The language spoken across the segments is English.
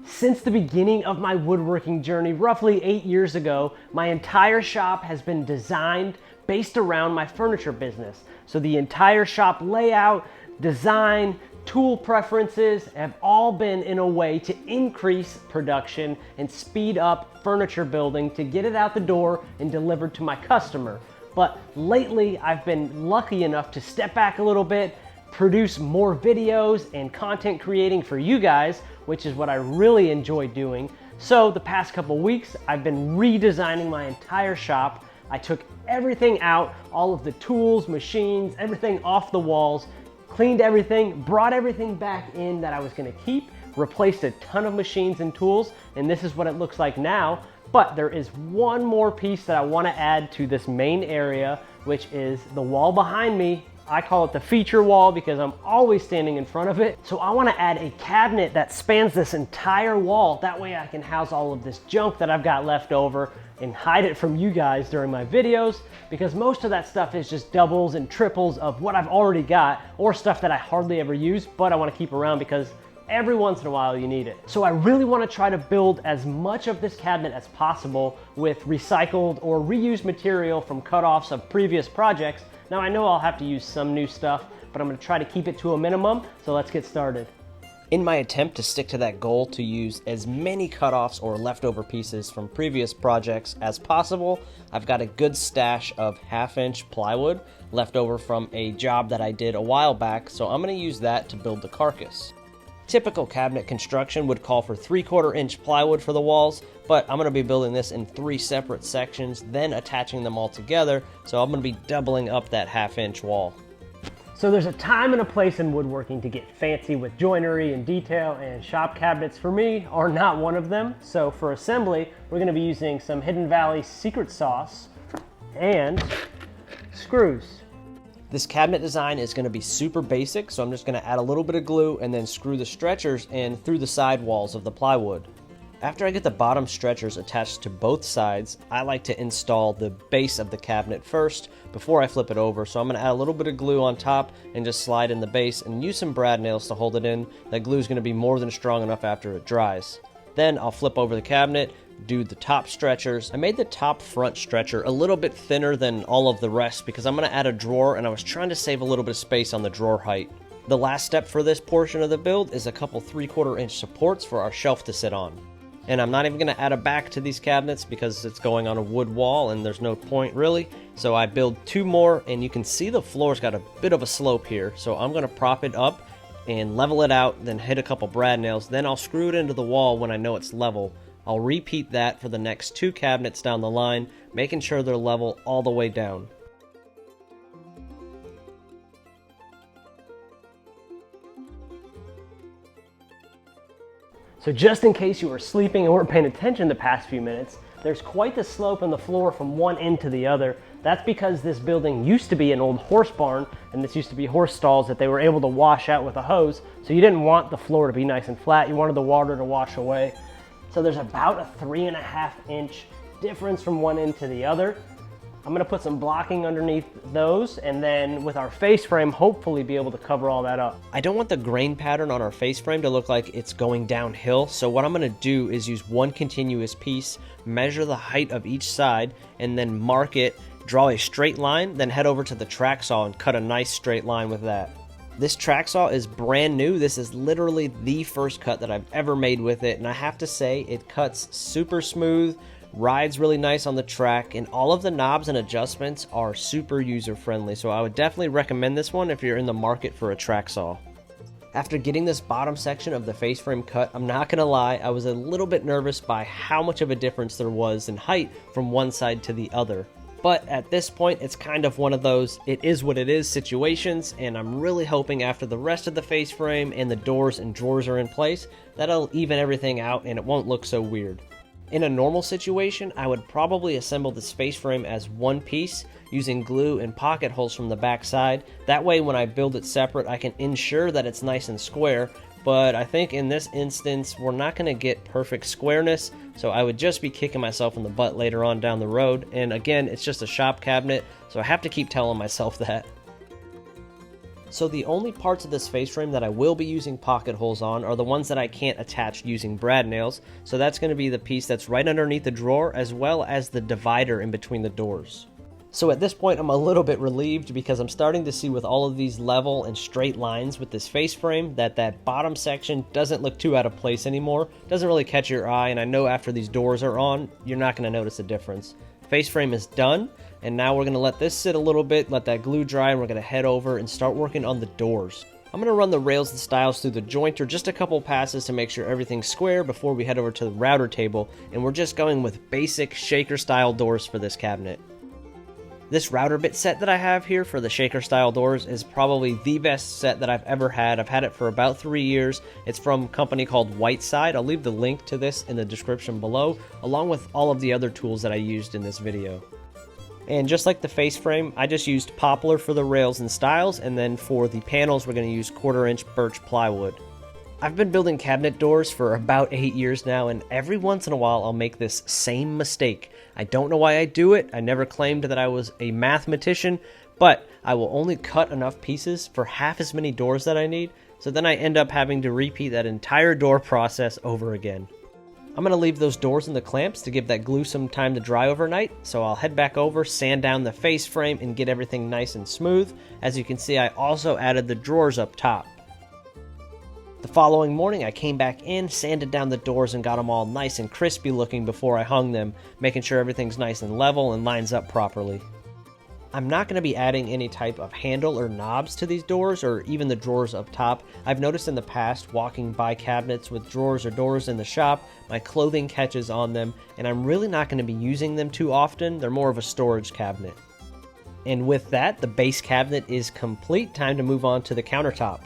Since the beginning of my woodworking journey, roughly 8 years ago, my entire shop has been designed based around my furniture business. So the entire shop layout, design, tool preferences have all been in a way to increase production and speed up furniture building to get it out the door and delivered to my customer. But lately, I've been lucky enough to step back a little bit, produce more videos and content creating for you guys, which is what I really enjoy doing. So the past couple weeks, I've been redesigning my entire shop. I took everything out, all of the tools, machines, everything off the walls, cleaned everything, brought everything back in that I was gonna keep, replaced a ton of machines and tools, and this is what it looks like now. But there is one more piece that I wanna add to this main area, which is the wall behind me. I call it the feature wall because I'm always standing in front of it. So I wanna add a cabinet that spans this entire wall. That way I can house all of this junk that I've got left over and hide it from you guys during my videos, because most of that stuff is just doubles and triples of what I've already got, or stuff that I hardly ever use, but I wanna keep around because every once in a while you need it. So I really wanna try to build as much of this cabinet as possible with recycled or reused material from cutoffs of previous projects. Now I know I'll have to use some new stuff, but I'm gonna try to keep it to a minimum, so let's get started. In my attempt to stick to that goal to use as many cutoffs or leftover pieces from previous projects as possible, I've got a good stash of 1/2-inch plywood left over from a job that I did a while back, so I'm gonna use that to build the carcass. Typical cabinet construction would call for 3/4-inch plywood for the walls, but I'm gonna be building this in 3 separate sections, then attaching them all together, so I'm gonna be doubling up that 1/2-inch wall. So there's a time and a place in woodworking to get fancy with joinery and detail, and shop cabinets for me are not one of them. So for assembly, we're gonna be using some Hidden Valley secret sauce and screws. This cabinet design is gonna be super basic, so I'm just gonna add a little bit of glue and then screw the stretchers in through the side walls of the plywood. After I get the bottom stretchers attached to both sides, I like to install the base of the cabinet first before I flip it over. So I'm gonna add a little bit of glue on top and just slide in the base and use some brad nails to hold it in. That glue is gonna be more than strong enough after it dries. Then I'll flip over the cabinet, do the top stretchers. I made the top front stretcher a little bit thinner than all of the rest because I'm gonna add a drawer, and I was trying to save a little bit of space on the drawer height. The last step for this portion of the build is a couple 3/4-inch supports for our shelf to sit on. And I'm not even gonna add a back to these cabinets because it's going on a wood wall and there's no point really. So I build 2 more, and you can see the floor's got a bit of a slope here. So I'm gonna prop it up and level it out, then hit a couple brad nails. Then I'll screw it into the wall when I know it's level. I'll repeat that for the next 2 cabinets down the line, making sure they're level all the way down. So just in case you were sleeping and weren't paying attention the past few minutes, there's quite the slope in the floor from one end to the other. That's because this building used to be an old horse barn, and this used to be horse stalls that they were able to wash out with a hose. So you didn't want the floor to be nice and flat, you wanted the water to wash away. So there's about a 3.5-inch difference from one end to the other. I'm gonna put some blocking underneath those, and then with our face frame, hopefully be able to cover all that up. I don't want the grain pattern on our face frame to look like it's going downhill, so what I'm gonna do is use one continuous piece, measure the height of each side, and then mark it, draw a straight line, then head over to the track saw and cut a nice straight line with that. This track saw is brand new. This is literally the first cut that I've ever made with it, and I have to say it cuts super smooth, rides really nice on the track, and all of the knobs and adjustments are super user friendly, so I would definitely recommend this one if you're in the market for a track saw. After getting this bottom section of the face frame cut, I'm not gonna lie, I was a little bit nervous by how much of a difference there was in height from one side to the other. But at this point, it's kind of one of those it is what it is situations, and I'm really hoping after the rest of the face frame and the doors and drawers are in place, that'll even everything out and it won't look so weird. In a normal situation, I would probably assemble this face frame as one piece using glue and pocket holes from the back side. That way when I build it separate, I can ensure that it's nice and square, but I think in this instance, we're not gonna get perfect squareness, so I would just be kicking myself in the butt later on down the road. And again, it's just a shop cabinet, so I have to keep telling myself that. So the only parts of this face frame that I will be using pocket holes on are the ones that I can't attach using brad nails. So that's going to be the piece that's right underneath the drawer, as well as the divider in between the doors. So at this point, I'm a little bit relieved because I'm starting to see with all of these level and straight lines with this face frame that bottom section doesn't look too out of place anymore. Doesn't really catch your eye, and I know after these doors are on, you're not going to notice a difference. Face frame is done, and now we're going to let this sit a little bit, let that glue dry, and we're going to head over and start working on the doors. I'm going to run the rails and stiles through the jointer just a couple passes to make sure everything's square before we head over to the router table, and we're just going with basic shaker style doors for this cabinet. This router bit set that I have here for the shaker style doors is probably the best set that I've ever had. I've had it for about 3 years. It's from a company called Whiteside. I'll leave the link to this in the description below, along with all of the other tools that I used in this video. And just like the face frame, I just used poplar for the rails and stiles, and then for the panels we're going to use 1/4 inch birch plywood. I've been building cabinet doors for about 8 years now, and every once in a while I'll make this same mistake. I don't know why I do it. I never claimed that I was a mathematician, but I will only cut enough pieces for half as many doors that I need, so then I end up having to repeat that entire door process over again. I'm going to leave those doors in the clamps to give that glue some time to dry overnight, so I'll head back over, sand down the face frame, and get everything nice and smooth. As you can see, I also added the drawers up top. The following morning, I came back in, sanded down the doors, and got them all nice and crispy looking before I hung them, making sure everything's nice and level and lines up properly. I'm not going to be adding any type of handle or knobs to these doors or even the drawers up top. I've noticed in the past, walking by cabinets with drawers or doors in the shop, my clothing catches on them, and I'm really not going to be using them too often. They're more of a storage cabinet. And with that, the base cabinet is complete. Time to move on to the countertop.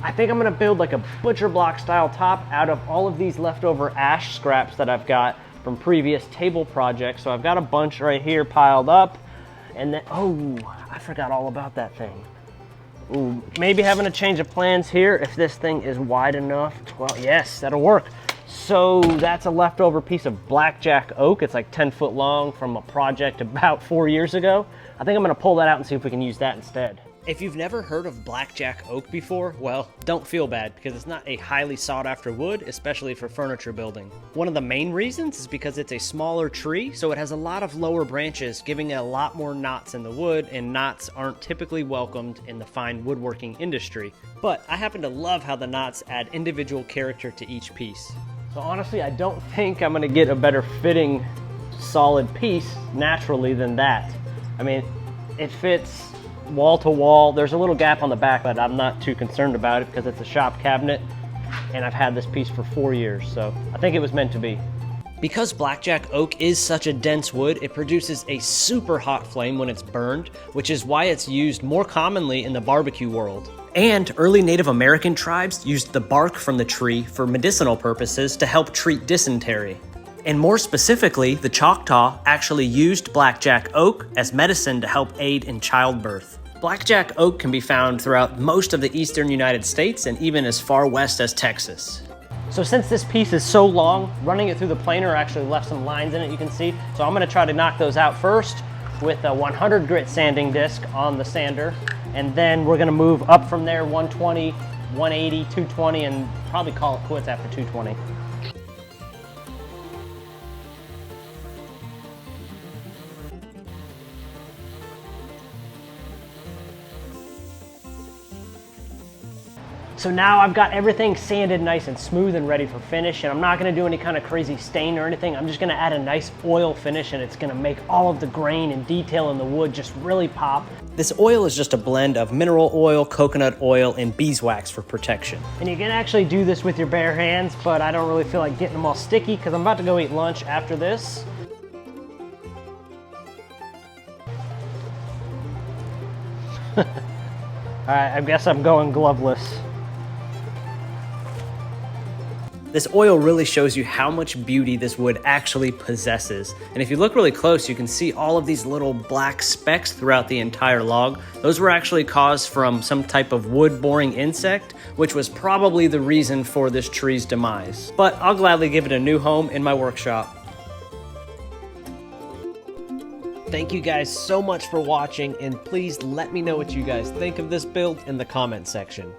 I think I'm going to build like a butcher block style top out of all of these leftover ash scraps that I've got from previous table projects. So I've got a bunch right here piled up, and then, oh, I forgot all about that thing. Ooh, maybe having a change of plans here if this thing is wide enough. Well, yes, that'll work. So that's a leftover piece of blackjack oak. It's like 10 foot long from a project about 4 years ago. I think I'm going to pull that out and see if we can use that instead. If you've never heard of blackjack oak before, well, don't feel bad because it's not a highly sought after wood, especially for furniture building. One of the main reasons is because it's a smaller tree, so it has a lot of lower branches, giving it a lot more knots in the wood, and knots aren't typically welcomed in the fine woodworking industry. But I happen to love how the knots add individual character to each piece. So honestly, I don't think I'm gonna get a better fitting solid piece naturally than that. I mean, it fits wall to wall. There's a little gap on the back, but I'm not too concerned about it because it's a shop cabinet and I've had this piece for 4 years, so I think it was meant to be. Because blackjack oak is such a dense wood, it produces a super hot flame when it's burned, which is why it's used more commonly in the barbecue world. And early Native American tribes used the bark from the tree for medicinal purposes to help treat dysentery. And more specifically, the Choctaw actually used blackjack oak as medicine to help aid in childbirth. Blackjack oak can be found throughout most of the eastern United States and even as far west as Texas. So since this piece is so long, running it through the planer actually left some lines in it, you can see. So I'm gonna try to knock those out first with a 100 grit sanding disc on the sander. And then we're gonna move up from there, 120, 180, 220, and probably call it quits after 220. So now I've got everything sanded nice and smooth and ready for finish, and I'm not gonna do any kind of crazy stain or anything. I'm just gonna add a nice oil finish, and it's gonna make all of the grain and detail in the wood just really pop. This oil is just a blend of mineral oil, coconut oil, and beeswax for protection. And you can actually do this with your bare hands, but I don't really feel like getting them all sticky because I'm about to go eat lunch after this. All right, I guess I'm going gloveless. This oil really shows you how much beauty this wood actually possesses. And if you look really close, you can see all of these little black specks throughout the entire log. Those were actually caused from some type of wood-boring insect, which was probably the reason for this tree's demise. But I'll gladly give it a new home in my workshop. Thank you guys so much for watching, and please let me know what you guys think of this build in the comment section.